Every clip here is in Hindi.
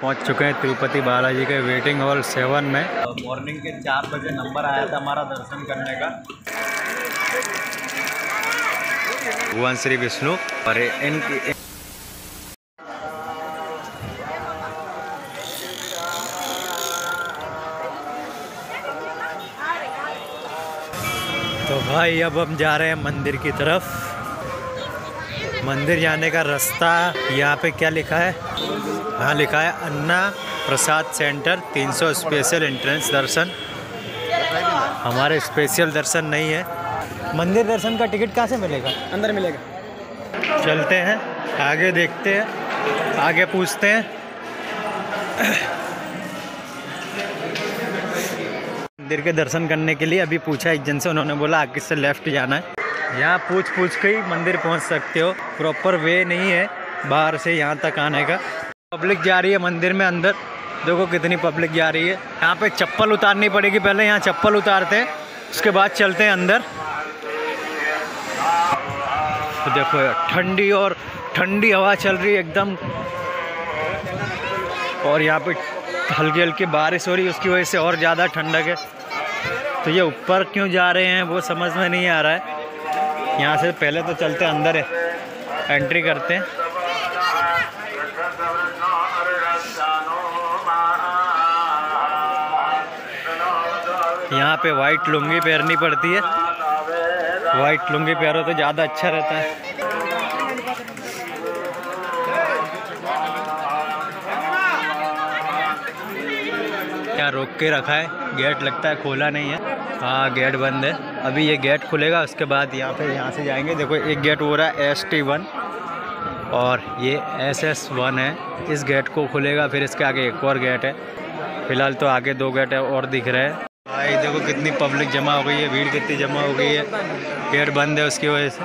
पहुंच चुके हैं तिरुपति बालाजी के वेटिंग हॉल 7 में। मॉर्निंग के 4 बजे नंबर आया था हमारा दर्शन करने का। भगवान श्री विष्णु और इनकी तो भाई अब हम जा रहे हैं मंदिर की तरफ। मंदिर जाने का रास्ता यहाँ पे क्या लिखा है? हाँ लिखा है अन्ना प्रसाद सेंटर 300 स्पेशल एंट्रेंस दर्शन। हमारे स्पेशल दर्शन नहीं है। मंदिर दर्शन का टिकट कहाँ से मिलेगा? अंदर मिलेगा। चलते हैं आगे, देखते हैं, आगे पूछते हैं। मंदिर के दर्शन करने के लिए अभी पूछा एक जन से, उन्होंने बोला आगे से लेफ्ट जाना है। यहाँ पूछ के ही मंदिर पहुँच सकते हो, प्रॉपर वे नहीं है बाहर से यहाँ तक आने का। पब्लिक जा रही है मंदिर में अंदर, देखो कितनी पब्लिक जा रही है। यहाँ पे चप्पल उतारनी पड़ेगी, पहले यहाँ चप्पल उतारते हैं, उसके बाद चलते हैं अंदर। तो देखो ठंडी हवा चल रही है एकदम, और यहाँ पे हल्की हल्की बारिश हो रही है, उसकी वजह से और ज़्यादा ठंडक है। तो ये ऊपर क्यों जा रहे हैं वो समझ में नहीं आ रहा है। यहाँ से पहले तो चलते हैं अंदर है, एंट्री करते हैं। यहाँ पे वाइट लुंगी पहननी पड़ती है, वाइट लुंगी पहनो तो ज़्यादा अच्छा रहता है। यहाँ रोक के रखा है, गेट लगता है खोला नहीं है। हाँ गेट बंद है, अभी ये गेट खुलेगा उसके बाद यहाँ से जाएंगे। देखो एक गेट हो रहा है ST1 और ये SS1 है। इस गेट को खुलेगा, फिर इसके आगे एक और गेट है। फिलहाल तो आगे 2 गेट है और दिख रहे हैं। भाई देखो कितनी पब्लिक जमा हो गई है, भीड़ कितनी जमा हो गई है। गेट बंद है उसकी वजह से,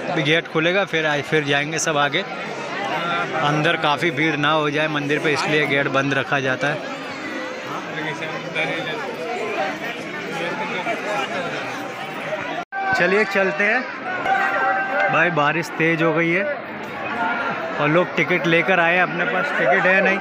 अभी गेट खुलेगा फिर जाएंगे सब आगे। अंदर काफ़ी भीड़ ना हो जाए मंदिर पे, इसलिए गेट बंद रखा जाता है। चलिए चलते हैं। भाई बारिश तेज हो गई है और लोग टिकट लेकर आए, अपने पास टिकट है नहीं।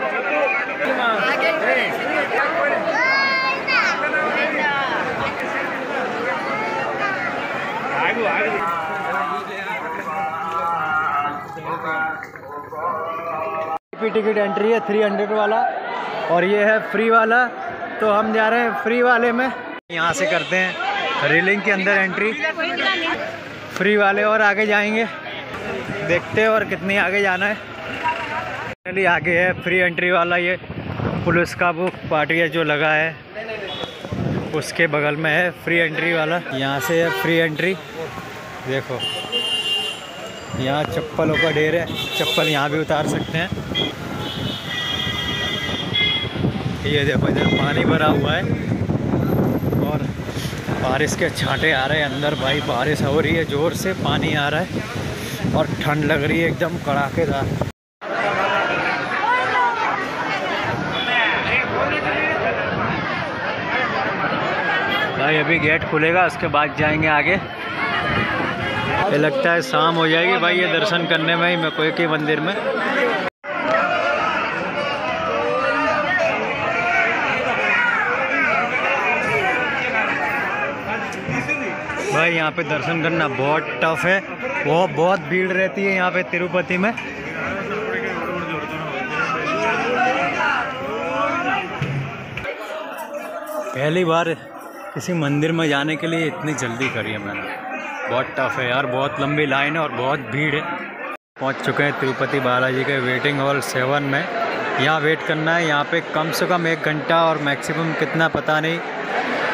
टिकट एंट्री है 300 वाला और ये है फ्री वाला, तो हम जा रहे हैं फ्री वाले में। यहाँ से करते हैं रेलिंग के अंदर एंट्री फ्री वाले, और आगे जाएंगे, देखते हैं और कितनी आगे जाना है। चलिए आगे है फ्री एंट्री वाला, ये पुलिस का वो पार्टिया जो लगा है उसके बगल में है फ्री एंट्री वाला। यहाँ से है फ्री एंट्री। देखो यहाँ चप्पलों का ढेर है, चप्पल यहाँ भी उतार सकते हैं। ये देखो इधर पानी भरा हुआ है और बारिश के छांटे आ रहे हैं अंदर। भाई बारिश हो रही है, ज़ोर से पानी आ रहा है और ठंड लग रही है एकदम कड़ाकेदार। भाई अभी गेट खुलेगा उसके बाद जाएंगे आगे। ये लगता है शाम हो जाएगी भाई ये दर्शन करने में ही, मैं कोई के मंदिर में। भाई यहाँ पे दर्शन करना बहुत टफ है, बहुत भीड़ रहती है यहाँ पे तिरुपति में। पहली बार किसी मंदिर में जाने के लिए इतनी जल्दी करी है मैंने, बहुत टफ है यार, बहुत लंबी लाइन है और बहुत भीड़ है। पहुँच चुके हैं तिरुपति बालाजी के वेटिंग हॉल 7 में। यहाँ वेट करना है, यहाँ पे कम से कम 1 घंटा और मैक्सिमम कितना पता नहीं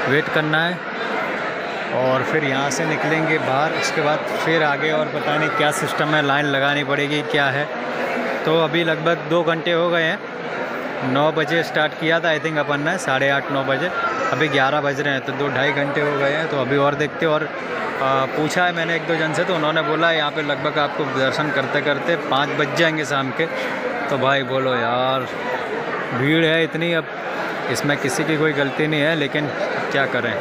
वेट करना है। और फिर यहाँ से निकलेंगे बाहर, उसके बाद फिर आगे और पता नहीं क्या सिस्टम है, लाइन लगानी पड़ेगी क्या है। तो अभी लगभग 2 घंटे हो गए हैं। 9 बजे स्टार्ट किया था आई थिंक अपन ने, 8:30-9 बजे, अभी 11 बज रहे हैं, तो 2-2.5 घंटे हो गए हैं। तो अभी और देखते। और पूछा है मैंने 1-2 जन से, तो उन्होंने बोला यहाँ पे लगभग आपको दर्शन करते करते 5 बज जाएंगे शाम के। तो भाई बोलो यार भीड़ है इतनी, अब इसमें किसी की कोई गलती नहीं है, लेकिन क्या करें,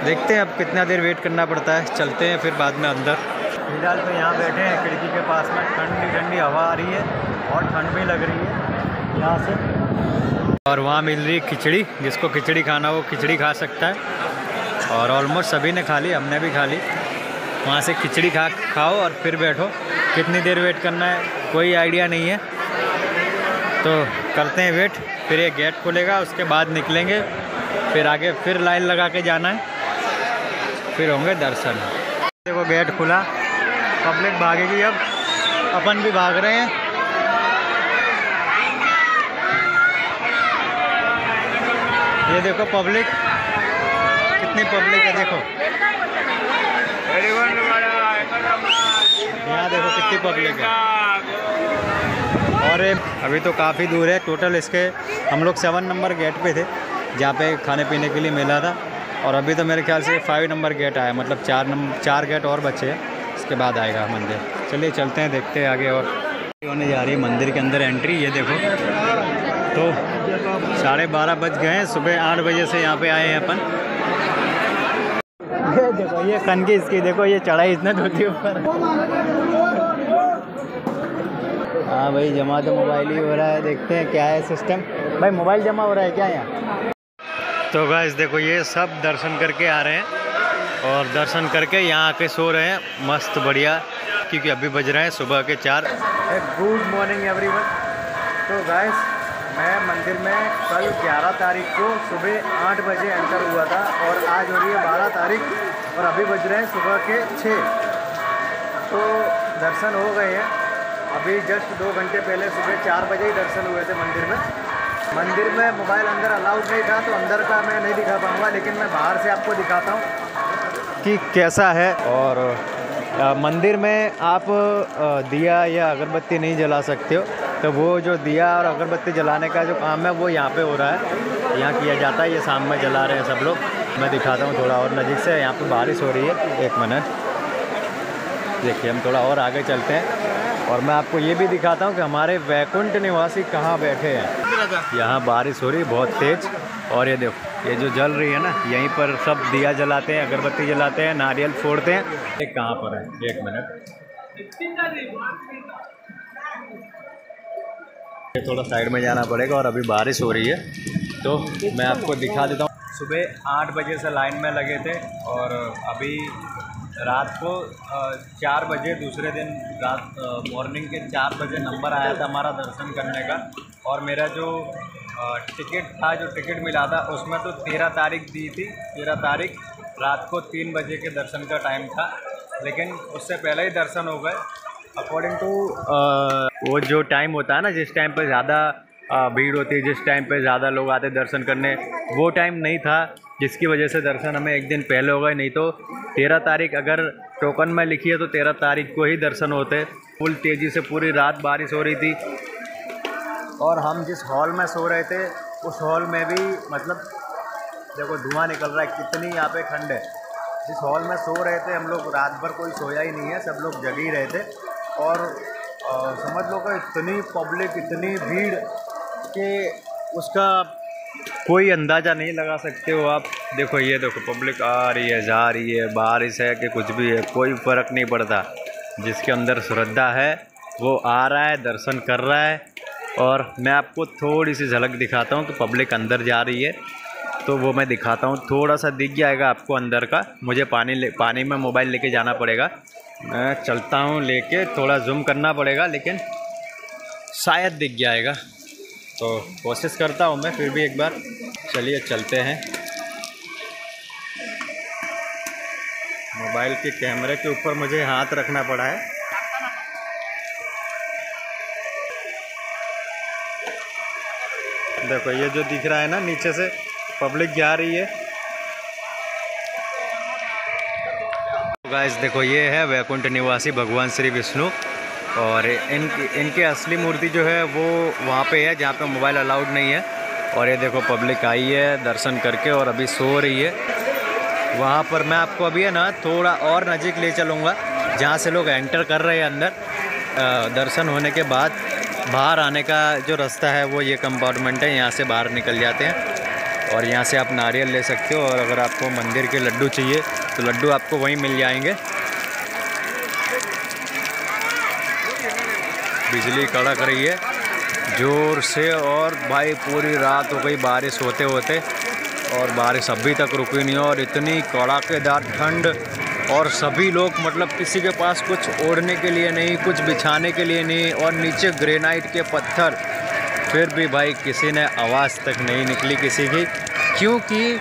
देखते हैं अब कितना देर वेट करना पड़ता है। चलते हैं फिर बाद में अंदर। फिलहाल तो यहाँ बैठे हैं खिड़की के पास में, ठंडी ठंडी हवा आ रही है बहुत ठंड भी लग रही है यहाँ से। और वहाँ मिल रही है खिचड़ी, जिसको खिचड़ी खाना वो खिचड़ी खा सकता है। और ऑलमोस्ट सभी ने खा ली, हमने भी खा ली। वहाँ से खिचड़ी खाओ और फिर बैठो। कितनी देर वेट करना है कोई आइडिया नहीं है, तो करते हैं वेट। फिर ये गेट खुलेगा, उसके बाद निकलेंगे, फिर आगे फिर लाइन लगा के जाना है, फिर होंगे दर्शन। देखो गेट खुला, पब्लिक भागेगी, अब अपन भी भाग रहे हैं। ये देखो पब्लिक, कितनी पब्लिक है देखो, यहाँ देखो कितनी पब्लिक है। और अभी तो काफ़ी दूर है टोटल। इसके हम लोग 7 नंबर गेट पे थे, जहाँ पे खाने पीने के लिए मिला था। और अभी तो मेरे ख्याल से 5 नंबर गेट आया, मतलब 4 गेट और बचे हैं, इसके बाद आएगा मंदिर। चलिए चलते हैं, देखते हैं आगे। और होने जा रही है मंदिर के अंदर एंट्री। ये देखो, तो 12:30 बज गए हैं, सुबह 8 बजे से यहाँ पे आए हैं अपन। ये देखो, ये कनकी इसकी देखो, ये चढ़ाई इतना होती ऊपर। हाँ भाई, जमा तो मोबाइल ही हो रहा है, देखते हैं क्या है सिस्टम। भाई मोबाइल जमा हो रहा है क्या यहाँ? तो गाइस देखो, ये सब दर्शन करके आ रहे हैं और दर्शन करके यहाँ आके सो रहे हैं मस्त बढ़िया, क्योंकि अभी बज रहे हैं सुबह के 4। Good morning everyone. तो गाइस, मैं मंदिर में कल 11 तारीख को सुबह 8 बजे एंटर हुआ था और आज हो रही है 12 तारीख और अभी बज रहे हैं सुबह के 6। तो दर्शन हो गए हैं। अभी जस्ट 2 घंटे पहले सुबह 4 बजे ही दर्शन हुए थे मंदिर में। मंदिर में मोबाइल अंदर अलाउड नहीं था, तो अंदर का मैं नहीं दिखा पाऊँगा, लेकिन मैं बाहर से आपको दिखाता हूँ कि कैसा है। और मंदिर में आप दिया या अगरबत्ती नहीं जला सकते हो, तो वो जो दिया और अगरबत्ती जलाने का जो काम है वो यहाँ पे हो रहा है, यहाँ किया जाता है। ये शाम में जला रहे हैं सब लोग। मैं दिखाता हूँ थोड़ा और नज़दीक से। यहाँ पे बारिश हो रही है, 1 मिनट देखिए। हम थोड़ा और आगे चलते हैं और मैं आपको ये भी दिखाता हूँ कि हमारे वैकुंठ निवासी कहाँ बैठे हैं। यहाँ बारिश हो रही है बहुत तेज़। और ये देखो, ये जो जल रही है ना, यहीं पर सब दिया जलाते हैं, अगरबत्ती जलाते हैं, नारियल फोड़ते हैं। ये कहाँ पर है, 1 मिनट, थोड़ा साइड में जाना पड़ेगा। और अभी बारिश हो रही है, तो मैं आपको दिखा देता हूँ। सुबह 8 बजे से लाइन में लगे थे और अभी रात को 4 बजे, दूसरे दिन रात मॉर्निंग के 4 बजे नंबर आया था हमारा दर्शन करने का। और मेरा जो टिकट था, जो टिकट मिला था, उसमें तो 13 तारीख दी थी। 13 तारीख रात को 3 बजे के दर्शन का टाइम था, लेकिन उससे पहले ही दर्शन हो गए। अकॉर्डिंग टू वो जो टाइम होता है ना, जिस टाइम पर ज़्यादा भीड़ होती है, जिस टाइम पे ज़्यादा लोग आते दर्शन करने, वो टाइम नहीं था, जिसकी वजह से दर्शन हमें 1 दिन पहले हो गए। नहीं तो 13 तारीख अगर टोकन में लिखी है तो 13 तारीख को ही दर्शन होते। फुल तेज़ी से पूरी रात बारिश हो रही थी और हम जिस हॉल में सो रहे थे, उस हॉल में भी मतलब देखो धुआं निकल रहा है, कितनी यहाँ पे ठंड है। जिस हॉल में सो रहे थे हम लोग, रात भर कोई सोया ही नहीं है, सब लोग जग ही रहे थे। और समझ लो कि इतनी पब्लिक, इतनी भीड़ कि उसका कोई अंदाज़ा नहीं लगा सकते हो आप। देखो, ये देखो पब्लिक आ रही है, जा रही है, बारिश है कि कुछ भी है, कोई फ़र्क नहीं पड़ता। जिसके अंदर श्रद्धा है वो आ रहा है, दर्शन कर रहा है। और मैं आपको थोड़ी सी झलक दिखाता हूँ कि पब्लिक अंदर जा रही है, तो वो मैं दिखाता हूँ। थोड़ा सा दिख जाएगा आपको अंदर का। मुझे पानी में मोबाइल लेके जाना पड़ेगा, मैं चलता हूँ लेके, थोड़ा जूम करना पड़ेगा, लेकिन शायद दिख जाएगा, तो कोशिश करता हूँ मैं फिर भी एक बार। चलिए चलते हैं। मोबाइल के कैमरे के ऊपर मुझे हाथ रखना पड़ा है। देखो, ये जो दिख रहा है ना, नीचे से पब्लिक जा रही है। गाइस देखो, ये है वैकुंठ निवासी भगवान श्री विष्णु। और इनकी असली मूर्ति जो है वो वहाँ पे है, जहाँ पे मोबाइल अलाउड नहीं है। और ये देखो पब्लिक आई है दर्शन करके और अभी सो रही है। वहाँ पर मैं आपको अभी है ना थोड़ा और नज़दीक ले चलूँगा, जहाँ से लोग एंटर कर रहे हैं अंदर। दर्शन होने के बाद बाहर आने का जो रास्ता है वो ये कंपार्टमेंट है, यहाँ से बाहर निकल जाते हैं। और यहाँ से आप नारियल ले सकते हो, और अगर आपको मंदिर के लड्डू चाहिए तो लड्डू आपको वहीं मिल जाएंगे। बिजली कड़क रही है ज़ोर से। और भाई पूरी रात हो गई बारिश होते होते, और बारिश अभी तक रुकी नहीं। और इतनी कड़ाकेदार ठंड, और सभी लोग मतलब किसी के पास कुछ ओढ़ने के लिए नहीं, कुछ बिछाने के लिए नहीं, और नीचे ग्रेनाइट के पत्थर। फिर भी भाई किसी ने आवाज़ तक नहीं निकली किसी की, क्योंकि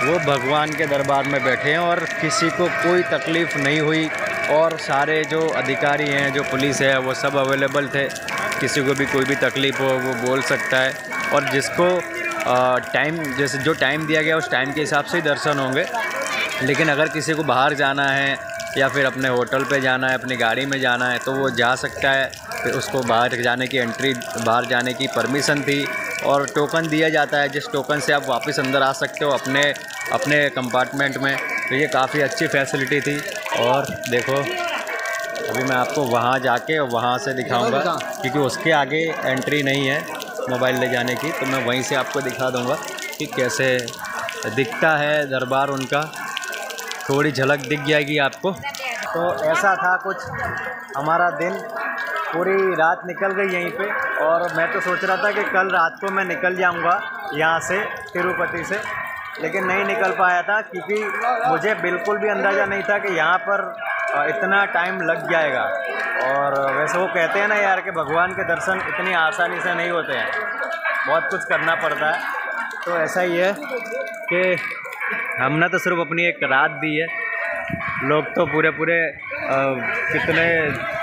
वो भगवान के दरबार में बैठे हैं और किसी को कोई तकलीफ़ नहीं हुई। और सारे जो अधिकारी हैं, जो पुलिस है, वो सब अवेलेबल थे। किसी को भी कोई भी तकलीफ़ हो वो बोल सकता है। और जिसको टाइम, जैसे जो टाइम दिया गया उस टाइम के हिसाब से ही दर्शन होंगे। लेकिन अगर किसी को बाहर जाना है या फिर अपने होटल पे जाना है, अपनी गाड़ी में जाना है, तो वो जा सकता है। फिर उसको बाहर जाने की एंट्री, बाहर जाने की परमिशन थी, और टोकन दिया जाता है, जिस टोकन से आप वापस अंदर आ सकते हो अपने कंपार्टमेंट में। तो ये काफ़ी अच्छी फैसिलिटी थी। और देखो अभी मैं आपको वहाँ जाके वहाँ से दिखाऊंगा, क्योंकि उसके आगे एंट्री नहीं है मोबाइल ले जाने की। तो मैं वहीं से आपको दिखा दूँगा कि कैसे दिखता है दरबार उनका, थोड़ी झलक दिख जाएगी आपको। तो ऐसा था कुछ हमारा दिन, पूरी रात निकल गई यहीं पे। और मैं तो सोच रहा था कि कल रात को मैं निकल जाऊंगा यहाँ से, तिरुपति से, लेकिन नहीं निकल पाया था, क्योंकि मुझे बिल्कुल भी अंदाज़ा नहीं था कि यहाँ पर इतना टाइम लग जाएगा। और वैसे वो कहते हैं ना यार कि भगवान के दर्शन इतनी आसानी से नहीं होते हैं, बहुत कुछ करना पड़ता है। तो ऐसा ही है कि हमने तो सिर्फ अपनी एक रात दी है। लोग तो पूरे कितने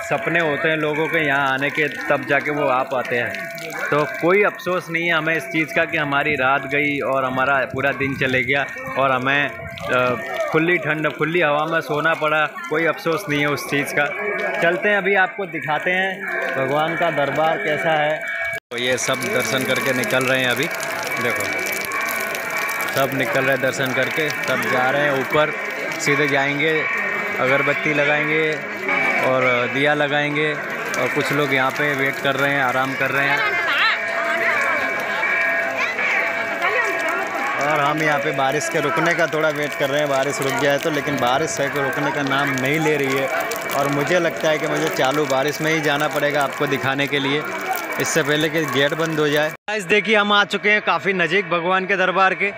सपने होते हैं लोगों के यहाँ आने के, तब जाके वो आ पाते हैं। तो कोई अफसोस नहीं है हमें इस चीज़ का कि हमारी रात गई और हमारा पूरा दिन चले गया और हमें खुली ठंड, खुली हवा में सोना पड़ा। कोई अफसोस नहीं है उस चीज़ का। चलते हैं, अभी आपको दिखाते हैं भगवान का दरबार कैसा है। तो ये सब दर्शन करके निकल रहे हैं। अभी देखो सब निकल रहे हैं दर्शन करके, सब जा रहे हैं ऊपर, सीधे जाएंगे, अगरबत्ती लगाएंगे और दिया लगाएंगे। और कुछ लोग यहाँ पे वेट कर रहे हैं, आराम कर रहे हैं। और हम यहाँ पे बारिश के रुकने का थोड़ा वेट कर रहे हैं, बारिश रुक जाए तो। लेकिन बारिश है कि रुकने का नाम नहीं ले रही है, और मुझे लगता है कि मुझे चालू बारिश में ही जाना पड़ेगा आपको दिखाने के लिए, इससे पहले कि गेट बंद हो जाए। गाइस देखिए हम आ चुके हैं काफ़ी नज़दीक भगवान के दरबार के।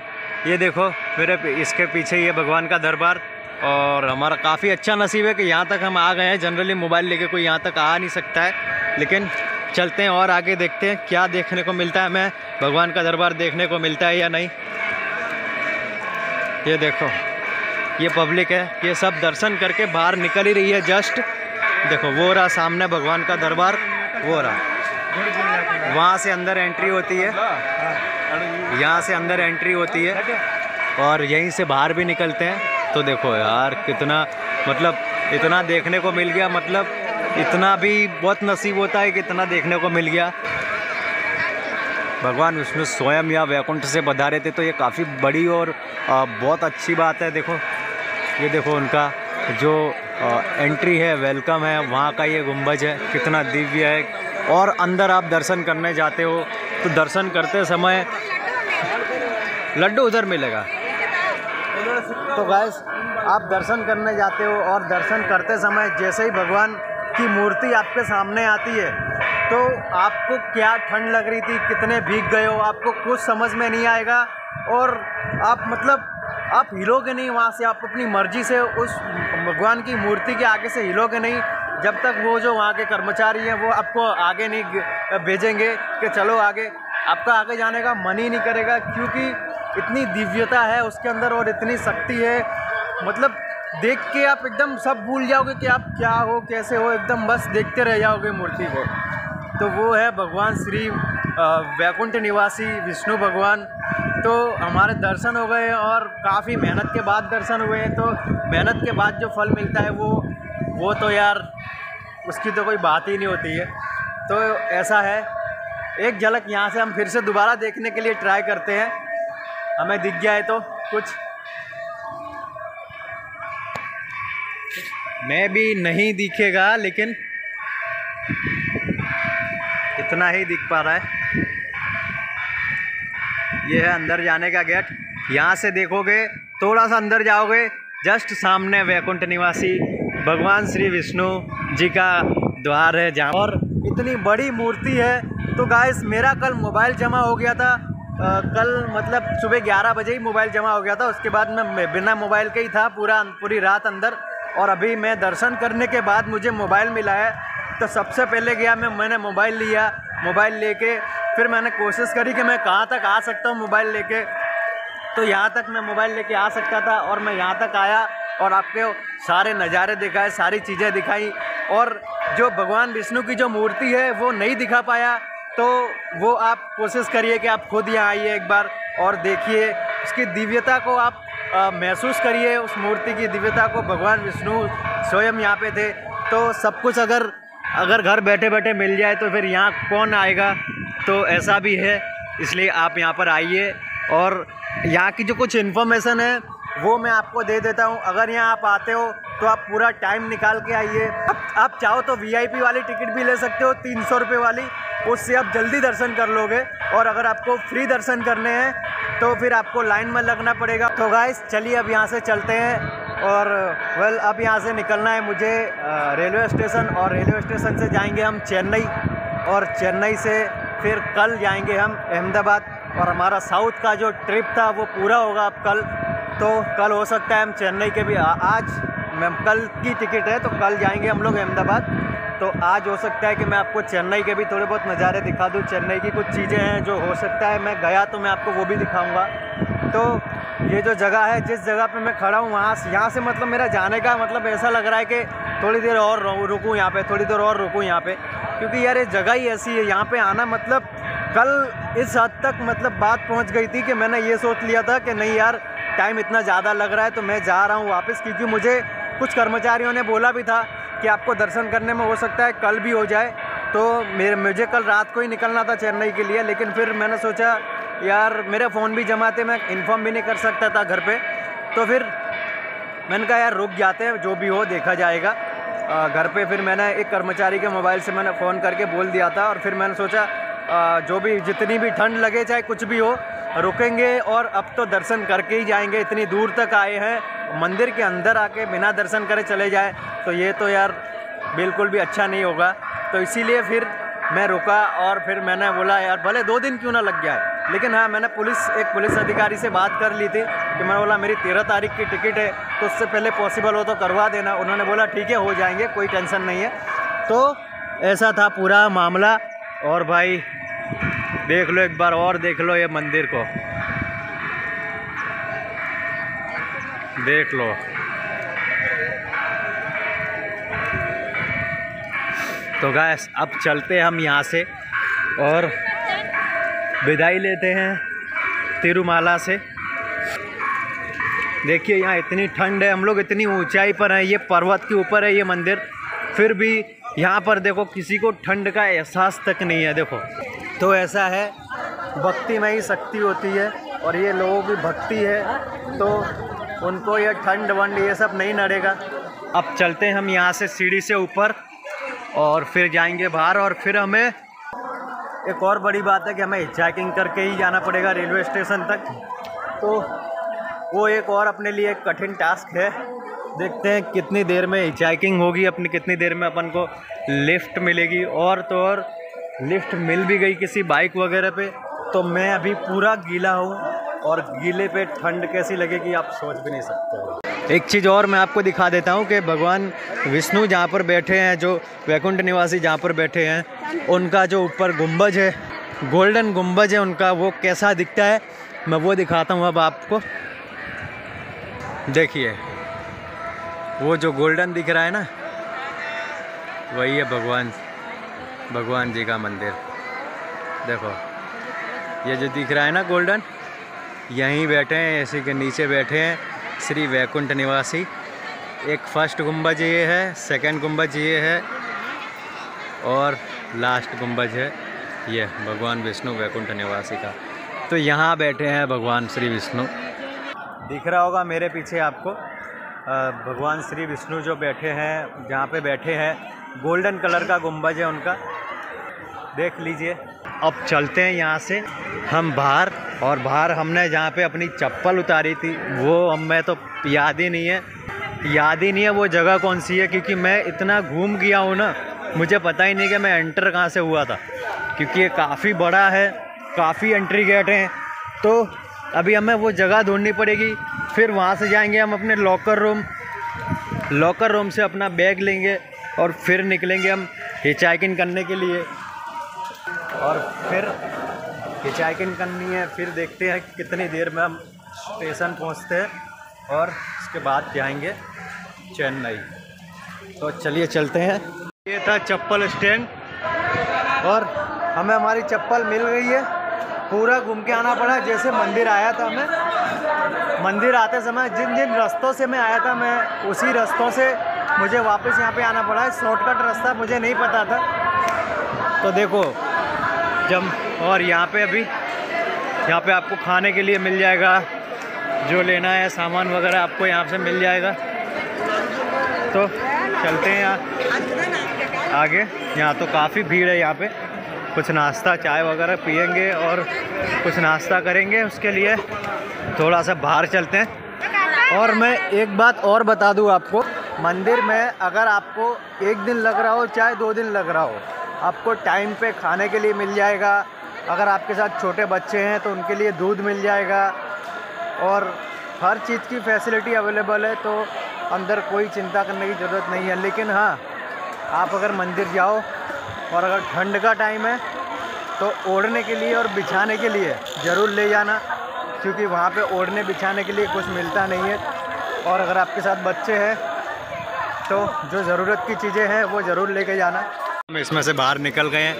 ये देखो मेरे इसके पीछे ही है भगवान का दरबार, और हमारा काफ़ी अच्छा नसीब है कि यहाँ तक हम आ गए हैं। जनरली मोबाइल लेके कोई यहाँ तक आ नहीं सकता है, लेकिन चलते हैं और आगे देखते हैं क्या देखने को मिलता है, हमें भगवान का दरबार देखने को मिलता है या नहीं। ये देखो ये पब्लिक है, ये सब दर्शन करके बाहर निकल ही रही है जस्ट। देखो वो रहा सामने भगवान का दरबार, वो रहा, वहाँ से अंदर एंट्री होती है, यहाँ से अंदर एंट्री होती है और यहीं से बाहर भी निकलते हैं। तो देखो यार कितना, मतलब इतना देखने को मिल गया, मतलब इतना भी बहुत नसीब होता है कि इतना देखने को मिल गया। भगवान विष्णु स्वयं या वैकुंठ से पधारे थे, तो ये काफ़ी बड़ी और बहुत अच्छी बात है। देखो ये देखो उनका जो एंट्री है, वेलकम है, वहाँ का ये गुंबज है, कितना दिव्य है। और अंदर आप दर्शन करने जाते हो तो दर्शन करते समय लड्डू उधर मिलेगा। तो गाइस आप दर्शन करने जाते हो और दर्शन करते समय जैसे ही भगवान की मूर्ति आपके सामने आती है, तो आपको क्या ठंड लग रही थी, कितने भीग गए हो, आपको कुछ समझ में नहीं आएगा। और आप मतलब आप हिलोगे नहीं वहाँ से, आप अपनी मर्जी से उस भगवान की मूर्ति के आगे से हिलोगे नहीं, जब तक वो जो वहाँ के कर्मचारी हैं वो आपको आगे नहीं भेजेंगे कि चलो आगे। आपका आगे जाने का मन ही नहीं करेगा, क्योंकि इतनी दिव्यता है उसके अंदर और इतनी शक्ति है। मतलब देख के आप एकदम सब भूल जाओगे कि आप क्या हो, कैसे हो, एकदम बस देखते रह जाओगे मूर्ति को। तो वो है भगवान श्री वैकुंठ निवासी विष्णु भगवान। तो हमारे दर्शन हो गए और काफ़ी मेहनत के बाद दर्शन हुए हैं। तो मेहनत के बाद जो फल मिलता है वो तो यार उसकी तो कोई बात ही नहीं होती है। तो ऐसा है, एक झलक यहाँ से हम फिर से दोबारा देखने के लिए ट्राई करते हैं, हमें दिख गया है तो कुछ। मैं भी नहीं दिखेगा, लेकिन इतना ही दिख पा रहा है। ये है अंदर जाने का गेट। यहाँ से देखोगे, थोड़ा सा अंदर जाओगे, जस्ट सामने वैकुंठ निवासी भगवान श्री विष्णु जी का द्वार है जहाँ। और इतनी बड़ी मूर्ति है। तो गाइस मेरा कल मोबाइल जमा हो गया था, कल मतलब सुबह 11 बजे ही मोबाइल जमा हो गया था। उसके बाद मैं बिना मोबाइल के ही था पूरी रात अंदर, और अभी मैं दर्शन करने के बाद मुझे मोबाइल मिला है। तो सबसे पहले गया मैंने मोबाइल लिया, मोबाइल लेके फिर मैंने कोशिश करी कि मैं कहाँ तक आ सकता हूँ मोबाइल लेके। तो यहाँ तक मैं मोबाइल लेके आ सकता था, और मैं यहाँ तक आया और आपको सारे नज़ारे दिखाए, सारी चीज़ें दिखाई। और जो भगवान विष्णु की जो मूर्ति है वो नहीं दिखा पाया, तो वो आप कोशिश करिए कि आप खुद यहाँ आइए एक बार और देखिए उसकी दिव्यता को, आप महसूस करिए उस मूर्ति की दिव्यता को। भगवान विष्णु स्वयं यहाँ पे थे। तो सब कुछ अगर घर बैठे बैठे मिल जाए तो फिर यहाँ कौन आएगा, तो ऐसा भी है। इसलिए आप यहाँ पर आइए, और यहाँ की जो कुछ इन्फॉर्मेशन है वो मैं आपको दे देता हूँ। अगर यहाँ आप आते हो तो आप पूरा टाइम निकाल के आइए। आप चाहो तो VIP वाली टिकट भी ले सकते हो, 300 रुपये वाली, उससे आप जल्दी दर्शन कर लोगे। और अगर आपको फ्री दर्शन करने हैं तो फिर आपको लाइन में लगना पड़ेगा। तो गाइस चलिए अब यहाँ से चलते हैं। और अब यहाँ से निकलना है मुझे रेलवे स्टेशन, और रेलवे स्टेशन से जाएंगे हम चेन्नई, और चेन्नई से फिर कल जाएंगे हम अहमदाबाद। और हमारा साउथ का जो ट्रिप था वो पूरा होगा अब कल। तो कल हो सकता है हम चेन्नई के भी, आज कल की टिकट है तो कल जाएंगे हम लोग अहमदाबाद। तो आज हो सकता है कि मैं आपको चेन्नई के भी थोड़े बहुत नज़ारे दिखा दूँ। चेन्नई की कुछ चीज़ें हैं जो हो सकता है मैं गया तो मैं आपको वो भी दिखाऊंगा। तो ये जो जगह है, जिस जगह पे मैं खड़ा हूँ यहाँ से मतलब मेरा जाने का मतलब ऐसा लग रहा है कि थोड़ी देर और रुकूँ यहाँ पे, थोड़ी देर और रुकूँ यहाँ पे, क्योंकि यार ये जगह ही ऐसी है। यहाँ पे आना मतलब कल इस हद तक मतलब बात पहुँच गई थी कि मैंने ये सोच लिया था कि नहीं यार टाइम इतना ज़्यादा लग रहा है तो मैं जा रहा हूँ वापस। क्योंकि मुझे कुछ कर्मचारियों ने बोला भी था कि आपको दर्शन करने में हो सकता है कल भी हो जाए। तो मुझे कल रात को ही निकलना था चेन्नई के लिए, लेकिन फिर मैंने सोचा यार मेरे फ़ोन भी जमा थे, मैं इन्फॉर्म भी नहीं कर सकता था घर पे। तो फिर मैंने कहा यार रुक जाते हैं, जो भी हो देखा जाएगा। घर पे फिर मैंने एक कर्मचारी के मोबाइल से मैंने फ़ोन करके बोल दिया था, और फिर मैंने सोचा जो भी जितनी भी ठंड लगे चाहे कुछ भी हो रुकेंगे, और अब तो दर्शन करके ही जाएंगे। इतनी दूर तक आए हैं, मंदिर के अंदर आके बिना दर्शन करे चले जाए तो ये तो यार बिल्कुल भी अच्छा नहीं होगा। तो इसीलिए फिर मैं रुका, और फिर मैंने बोला यार भले 2 दिन क्यों ना लग जाए, लेकिन हाँ मैंने एक पुलिस अधिकारी से बात कर ली थी कि मैंने बोला मेरी 13 तारीख की टिकट है तो उससे पहले पॉसिबल हो तो करवा देना। उन्होंने बोला ठीक है हो जाएंगे, कोई टेंशन नहीं है। तो ऐसा था पूरा मामला। और भाई देख लो एक बार और देख लो ये मंदिर को, देख लो। तो गाइस अब चलते हैं हम यहाँ से और विदाई लेते हैं तिरुमाला से। देखिए यहाँ इतनी ठंड है, हम लोग इतनी ऊंचाई पर हैं, ये पर्वत के ऊपर है ये मंदिर, फिर भी यहाँ पर देखो किसी को ठंड का एहसास तक नहीं है। देखो तो ऐसा है, भक्ति में ही शक्ति होती है, और ये लोगों की भक्ति है तो उनको ये ठंड वंड ये सब नहीं नड़ेगा। अब चलते हैं हम यहाँ से सीढ़ी से ऊपर और फिर जाएंगे बाहर, और फिर हमें एक और बड़ी बात है कि हमें हिचहाइकिंग करके ही जाना पड़ेगा रेलवे स्टेशन तक। तो वो एक और अपने लिए एक कठिन टास्क है। देखते हैं कितनी देर में हिचहाइकिंग होगी अपनी, कितनी देर में अपन को लिफ्ट मिलेगी। और तो और लिफ्ट मिल भी गई किसी बाइक वगैरह पे, तो मैं अभी पूरा गीला हूँ, और गीले पे ठंड कैसी लगेगी आप सोच भी नहीं सकते। एक चीज़ और मैं आपको दिखा देता हूँ कि भगवान विष्णु जहाँ पर बैठे हैं, जो वैकुंठ निवासी जहाँ पर बैठे हैं, उनका जो ऊपर गुंबज है, गोल्डन गुंबज है उनका, वो कैसा दिखता है मैं वो दिखाता हूँ अब आपको। देखिए वो जो गोल्डन दिख रहा है ना, वही है भगवान जी का मंदिर। देखो ये जो दिख रहा है ना गोल्डन, यहीं बैठे हैं, इसी के नीचे बैठे हैं श्री वैकुंठ निवासी। एक फर्स्ट गुंबज ये है, सेकंड गुंबज ये है, और लास्ट गुंबज है ये भगवान विष्णु वैकुंठ निवासी का। तो यहाँ बैठे हैं भगवान श्री विष्णु। दिख रहा होगा मेरे पीछे आपको भगवान श्री विष्णु जो बैठे हैं, जहाँ पे बैठे हैं, गोल्डन कलर का गुंबज है उनका, देख लीजिए। अब चलते हैं यहाँ से हम बाहर, और बाहर हमने जहाँ पे अपनी चप्पल उतारी थी वो हमें तो याद ही नहीं है वो जगह कौन सी है, क्योंकि मैं इतना घूम गया हूँ ना मुझे पता ही नहीं कि मैं एंटर कहाँ से हुआ था, क्योंकि ये काफ़ी बड़ा है, काफ़ी एंट्री गेट हैं। तो अभी हमें वो जगह ढूंढनी पड़ेगी, फिर वहाँ से जाएंगे हम अपने लॉकर रूम से अपना बैग लेंगे और फिर निकलेंगे हम हिचहाइकिंग करने के लिए। और फिर हिचहाइकिंग करनी है, फिर देखते हैं कितनी देर में हम स्टेशन पहुँचते हैं और उसके बाद जाएंगे चेन्नई। तो चलिए चलते हैं। ये था चप्पल स्टैंड और हमें हमारी चप्पल मिल गई है। पूरा घूम के आना पड़ा, जैसे मंदिर आया था मैं, मंदिर आते समय जिन जिन रास्तों से मैं आया था, मैं उसी रास्तों से मुझे वापस यहाँ पे आना पड़ा है। शॉर्टकट रास्ता मुझे नहीं पता था। तो देखो जब, और यहाँ पे अभी यहाँ पे आपको खाने के लिए मिल जाएगा, जो लेना है सामान वगैरह आपको यहाँ से मिल जाएगा। तो चलते हैं यहाँ आगे। यहाँ तो काफ़ी भीड़ है, यहाँ पे कुछ नाश्ता चाय वगैरह पियेंगे और कुछ नाश्ता करेंगे, उसके लिए थोड़ा सा बाहर चलते हैं। और मैं एक बात और बता दूँ आपको, मंदिर में अगर आपको 1 दिन लग रहा हो चाहे 2 दिन लग रहा हो, आपको टाइम पे खाने के लिए मिल जाएगा। अगर आपके साथ छोटे बच्चे हैं तो उनके लिए दूध मिल जाएगा और हर चीज़ की फैसिलिटी अवेलेबल है। तो अंदर कोई चिंता करने की ज़रूरत नहीं है। लेकिन हाँ, आप अगर मंदिर जाओ और अगर ठंड का टाइम है तो ओढ़ने के लिए और बिछाने के लिए ज़रूर ले जाना, क्योंकि वहाँ पे ओढ़ने बिछाने के लिए कुछ मिलता नहीं है। और अगर आपके साथ बच्चे हैं तो जो ज़रूरत की चीज़ें हैं वो ज़रूर लेके जाना। हम इसमें से बाहर निकल गए हैं,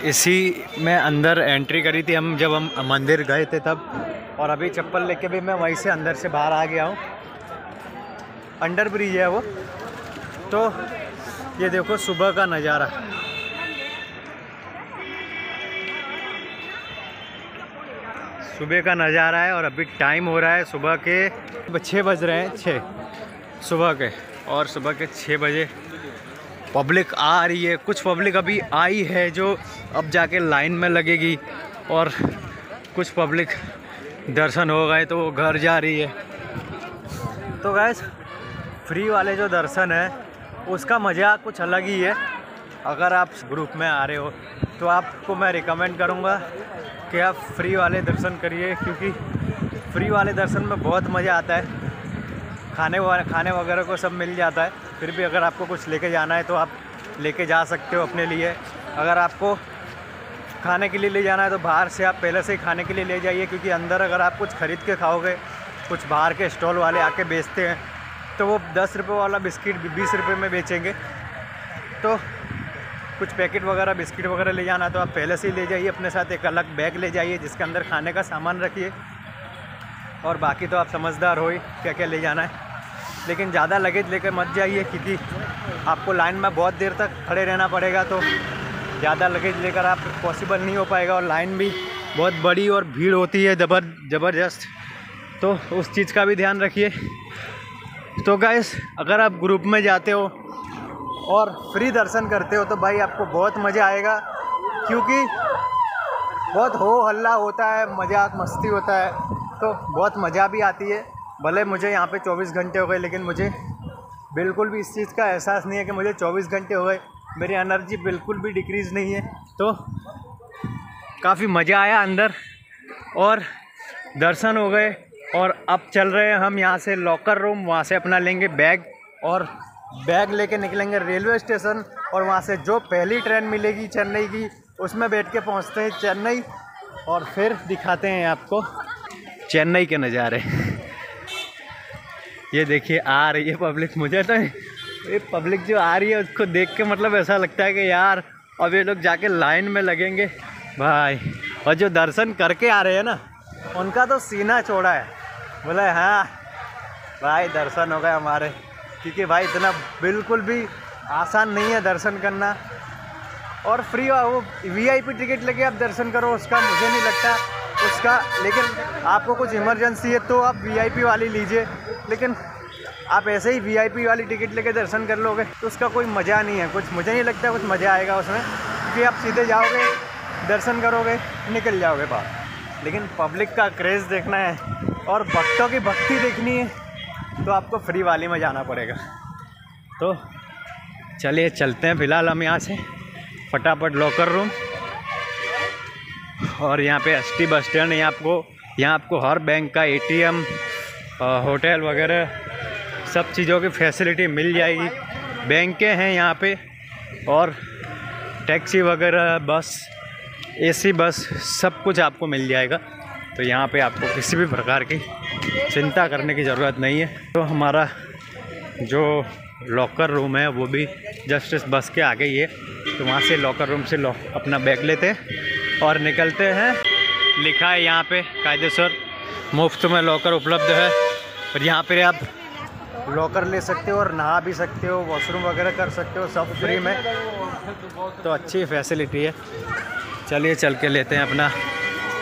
इसी में अंदर एंट्री करी थी हम जब हम मंदिर गए थे तब। और अभी चप्पल लेके भी मैं वहीं से अंदर से बाहर आ गया हूँ। अंडर ब्रिज है वो। तो ये देखो सुबह का नज़ारा, सुबह का नज़ारा है। और अभी टाइम हो रहा है सुबह के 6 बज रहे हैं, 6 सुबह के। और सुबह के 6 बजे पब्लिक आ रही है। कुछ पब्लिक अभी आई है जो अब जाके लाइन में लगेगी, और कुछ पब्लिक दर्शन हो गए तो वो घर जा रही है। तो गाइस, फ्री वाले जो दर्शन है उसका मज़ा कुछ अलग ही है। अगर आप ग्रुप में आ रहे हो तो आपको मैं रिकमेंड करूँगा कि आप फ्री वाले दर्शन करिए, क्योंकि फ्री वाले दर्शन में बहुत मज़ा आता है। खाने वगैरह को सब मिल जाता है। फिर भी अगर आपको कुछ लेके जाना है तो आप लेके जा सकते हो अपने लिए। अगर आपको खाने के लिए ले जाना है तो बाहर से आप पहले से ही खाने के लिए ले जाइए, क्योंकि अंदर अगर आप कुछ ख़रीद के खाओगे, कुछ बाहर के स्टॉल वाले आके बेचते हैं तो वो 10 रुपये वाला बिस्किट 20 रुपये में बेचेंगे। तो कुछ पैकेट वगैरह बिस्किट वगैरह ले जाना तो आप पहले से ही ले जाइए अपने साथ। एक अलग बैग ले जाइए जिसके अंदर खाने का सामान रखिए। और बाकी तो आप समझदार हो ही क्या क्या ले जाना है। लेकिन ज़्यादा लगेज लेकर मत जाइए, क्योंकि आपको लाइन में बहुत देर तक खड़े रहना पड़ेगा। तो ज़्यादा लगेज लेकर आप पॉसिबल नहीं हो पाएगा। और लाइन भी बहुत बड़ी और भीड़ होती है ज़बरदस्त। तो उस चीज़ का भी ध्यान रखिए। तो गाइस, अगर आप ग्रुप में जाते हो और फ्री दर्शन करते हो तो भाई आपको बहुत मज़ा आएगा, क्योंकि बहुत हो हल्ला होता है, मजाक मस्ती होता है, तो बहुत मज़ा भी आती है। भले मुझे यहाँ पे 24 घंटे हो गए, लेकिन मुझे बिल्कुल भी इस चीज़ का एहसास नहीं है कि मुझे 24 घंटे हो गए। मेरी एनर्जी बिल्कुल भी डिक्रीज़ नहीं है। तो काफ़ी मज़ा आया अंदर और दर्शन हो गए। और अब चल रहे हैं हम यहाँ से लॉकर रूम, वहाँ से अपना लेंगे बैग और बैग लेके निकलेंगे रेलवे स्टेशन। और वहाँ से जो पहली ट्रेन मिलेगी चेन्नई की, उसमें बैठ के पहुँचते हैं चेन्नई। और फिर दिखाते हैं आपको चेन्नई के नज़ारे। ये देखिए आ रही है पब्लिक। मुझे तो ये पब्लिक जो आ रही है उसको देख के मतलब ऐसा लगता है कि यार अब ये लोग जाके लाइन में लगेंगे भाई। और जो दर्शन करके आ रहे हैं ना, उनका तो सीना चौड़ा है। बोले हाँ भाई दर्शन हो गए हमारे, क्योंकि भाई इतना बिल्कुल भी आसान नहीं है दर्शन करना। और फ्री वो वीआईपी टिकट लेके आप दर्शन करो, उसका मुझे नहीं लगता उसका। लेकिन आपको कुछ इमरजेंसी है तो आप वीआईपी वाली लीजिए। लेकिन आप ऐसे ही वीआईपी वाली टिकट लेके दर्शन कर लोगे तो उसका कोई मज़ा नहीं है। कुछ मुझे नहीं लगता कुछ मज़ा आएगा उसमें, क्योंकि आप सीधे जाओगे, दर्शन करोगे, निकल जाओगे बाहर। लेकिन पब्लिक का क्रेज़ देखना है और भक्तों की भक्ति देखनी है तो आपको फ्री वाली में जाना पड़ेगा। तो चलिए चलते हैं फिलहाल हम यहाँ से फटाफट लॉकर रूम। और यहाँ पे एसटी बस स्टैंड है। यहाँ आपको हर बैंक का ATM, होटल वगैरह सब चीज़ों की फैसिलिटी मिल जाएगी। बैंकें हैं यहाँ पे और टैक्सी वगैरह, बस, AC बस, सब कुछ आपको मिल जाएगा। तो यहाँ पे आपको किसी भी प्रकार की चिंता करने की ज़रूरत नहीं है। तो हमारा जो लॉकर रूम है वो भी जस्ट इस बस के आगे ही है। तो वहाँ से लॉकर रूम से अपना बैग लेते हैं और निकलते हैं। लिखा है यहाँ पे कायदेसर मुफ्त में लॉकर उपलब्ध है। और यहाँ पे आप लॉकर ले सकते हो और नहा भी सकते हो, वॉशरूम वगैरह कर सकते हो, सब फ्री में। तो अच्छी फैसिलिटी है। चलिए चल के लेते हैं अपना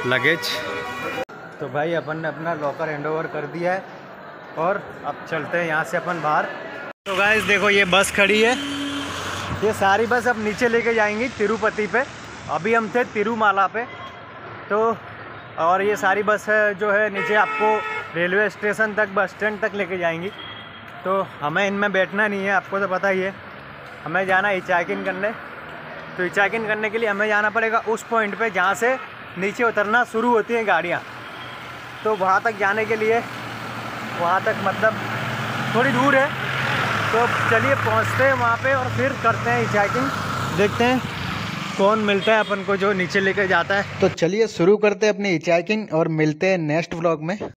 लगेज। तो भाई अपन ने अपना लॉकर हैंडओवर कर दिया है और अब चलते हैं यहाँ से अपन बाहर। तो गाइस देखो ये बस खड़ी है। ये सारी बस अब नीचे लेके जाएंगी तिरुपति पे। अभी हम थे तिरुमाला पे। तो और ये सारी बस है जो है नीचे आपको रेलवे स्टेशन तक, बस स्टैंड तक लेके जाएंगी। तो हमें इनमें बैठना नहीं है, आपको तो पता ही है। हमें जाना है चेक इन करने। तो चेक इन करने के लिए हमें जाना पड़ेगा उस पॉइंट पे जहाँ से नीचे उतरना शुरू होती हैं गाड़ियाँ। तो वहाँ तक जाने के लिए, वहाँ तक मतलब थोड़ी दूर है। तो चलिए पहुँचते हैं वहाँ पे और फिर करते हैं चेक इन। देखते हैं कौन मिलता है अपन को जो नीचे लेके जाता है। तो चलिए शुरू करते हैं अपनी चेक इन और मिलते हैं नेक्स्ट व्लॉग में।